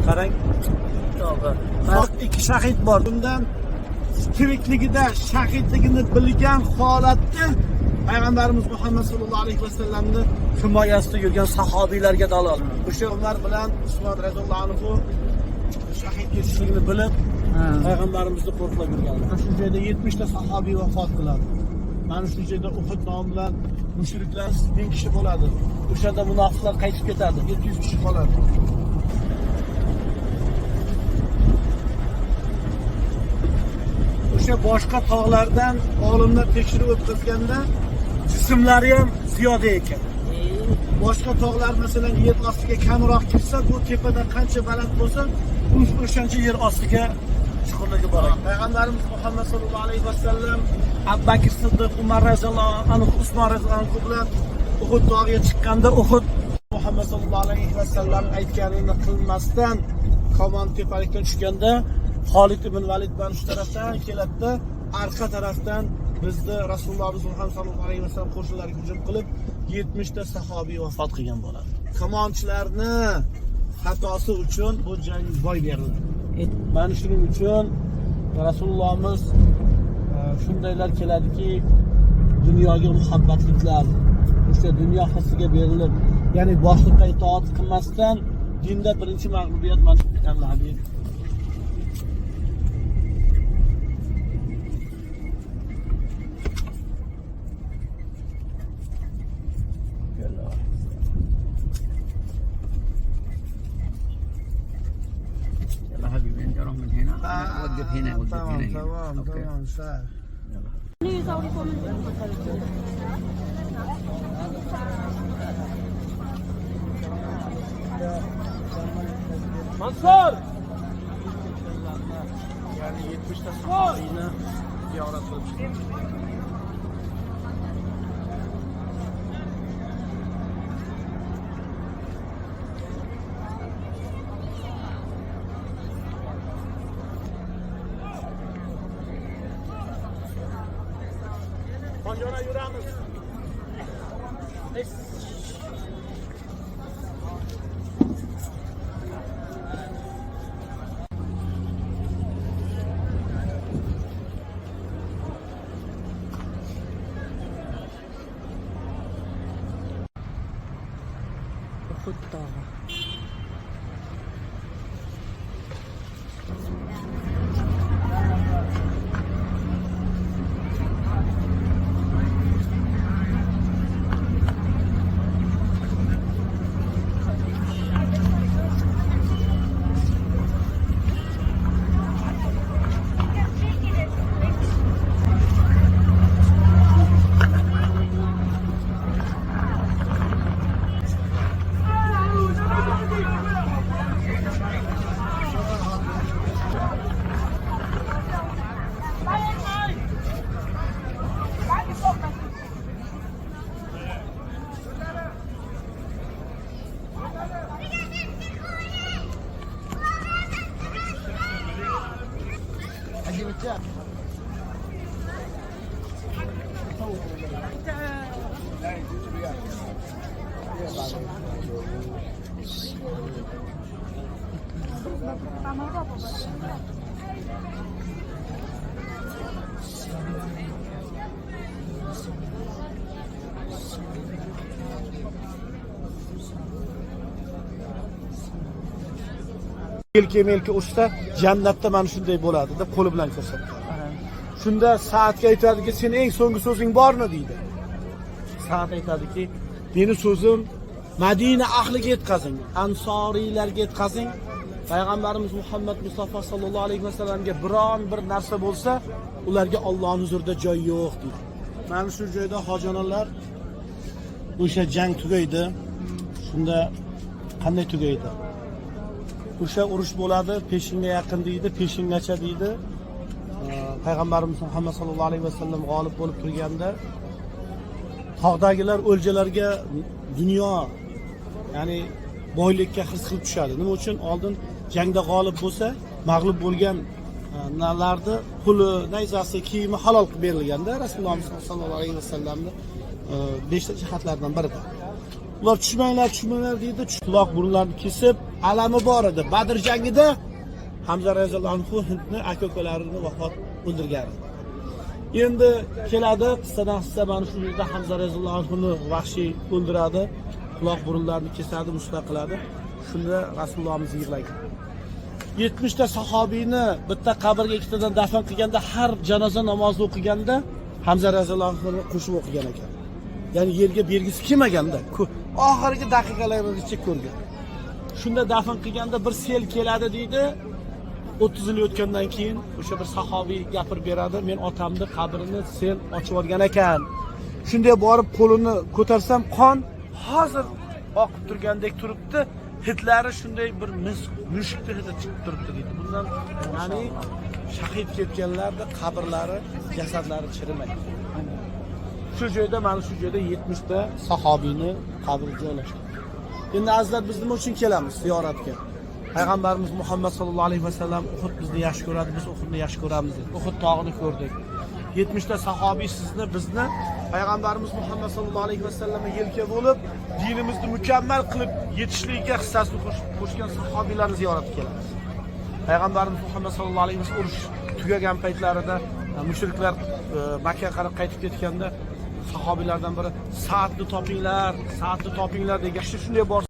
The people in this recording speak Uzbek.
qarang. Bak ikki shahid bor. Bundan tirikligida shahidligini bilgan holatda Payg'ambarimiz Muhammad sallallohu alayhi vasallamni himoyasida yurgan sahobiylarga dalol. O'sha Umar bilan Usmon radhiyallohu anhu shahid ketishligini bilib, Payg'ambarimizni qo'riqlab yurganlar. Shu joyda 70 ta sahobiy vafot qiladi. Mana shu joyda Uhud nomi bilan mushriklar 1000 kishi bo'ladi. O'shanda munofiqlar qaytib ketadi. 700 kishi qoladi. O'sha boshqa tog'lardan olimlar tekshirib o'tkazganda jismlari ham ziyoda ekan. Boshqa tog'lar masalan yer ostiga kamroq kirsa, bu tepada qancha baland bo'lsa, o'shancha yer ostiga chuqurligi bor. Payg'ambarimiz Muhammad sallallohu alayhi vasallam Abu Bakr Siddiq, Umar radhiyallohu anhu, Usmon radhiyallohu anhu bilan Uhud tog'iga chiqqanda Uhud Muhammad sallallohu alayhi vasallam aytganini qilmasdan Komon tepalikdan tushganda Xolid ibn Valid bilan shu tarafdan keladi, arqa tarafdan bizni Rasululloh Muhammad sallallohu alayhi vasallam qo'shinlariga hujum qilib 70 ta sahobiy vafot qilgan bo'ladi. Kamonchilarni xatosi uchun bu jang boy berildi. Mana shuning uchun Rasulullohimiz shundaylar keladiki, dunyoga muhabbatliklar, o'sha dunyo hissiga berilib, ya'ni boshliqqa itoat qilmasdan dinda birinchi mag'lubiyat mana shu ekanligi. وقف هنا وقف هنا. تمام سهل. Mansur. Yani 70 ta sahabiyni ziyorat qilib Konjona yuramiz. Uhud tog'i. Melke ursa jannatda mana shunday bo'ladi deb qo'li bilan ko'rsatdi. Shunda Sa'dga aytadiki, "Sen eng so'nggi so'zing bormi?" deydi. Sa'd aytadiki, "Meni so'zim Madina ahliga yetkazing, ansoriylarga yetkazing. Payg'ambarimiz Muhammad Mustafa sallallohu alayhi vasallamga biron bir narsa bo'lsa, ularga Allohning huzurida joy yo'q" deydi. Mana shu joyda hojonalar o'sha jang tugaydi. Shunda qanday tugaydi? O'sha urush bo'ladi, peshinga yaqin deydi, peshingacha deydi. Payg'ambarimiz Muhammad sallallohu alayhi vasallam g'olib bo'lib turganda tog'dagilar o'ljalarga dunyo, ya'ni boylikka his qilib tushadi. Nima uchun? Oldin jangda g'olib bo'lsa, mag'lub bo'lgan nalarni puli, nayzasi, kiyimi halol qilib berilganda Rasululloh sallallohu alayhi vasallamning 5 ta jihatlardan birida. Ular tushmanglar deydi. Quloq burunlarni kesib, alami bor edi. Badr jangida Hamza roziyallohu anhu Hindni aka-ukalarini vafot o'ldirgan. Endi keladi, qissadan hissa mana shu yerda Hamza roziyallohu anhuni vahshiy o'ldiradi, quloq burunlarini kesadi, musla qiladi. Shunda Rasulullohimiz yig'laydi. 70 ta sahobiyni bitta qabrga ikkitadan dafn qilganda, har janoza namozi o'qiganda Hamza roziyallohu anhuni qo'shib o'qigan ekan. Ya'ni yerga bergisi kelmaganda, oxirgi daqiqalargacha ko'rgan. Shunda dafn qilganda bir sel keladi deydi. 30 yil o'tgandan keyin o'sha bir sahobiy gapirib beradi, men otamni qabrini sel ochib yuborgan ekan. Shunday borib qo'lini ko'tarsam qon hozir oqib turgandek turibdi. Hidlari shunday bir mushukni hidi chiqib turibdi deydi. Bundan ya'ni shahid ketganlarda qabrlari, jasadlari chirimaydi. Shu joyda mana shu joyda 70 ta sahobiyni qabri joylashgan. Endi azizlar, biz nima uchun kelamiz ziyoratga? Payg'ambarimiz Muhammad sallallohu alayhi vasallam Uhud bizni yaxshi ko'radi, biz Uhudni yaxshi ko'ramiz dedi. Uhud tog'ini ko'rdik. 70 ta sahobiy bizni Payg'ambarimiz Muhammad sallallohu alayhi vasallamga yelka bo'lib, dinimizni mukammal qilib yetishligiga hissasini qo'shgan sahobiylarni ziyoratga kelamiz. Payg'ambarimiz Muhammad sallallohu alayhi vasallam urush tugagan paytlarida mushriklar Makka ga qarab qaytib ketganda sahobiylardan biri Sa'dni topinglar degan. Shunday bor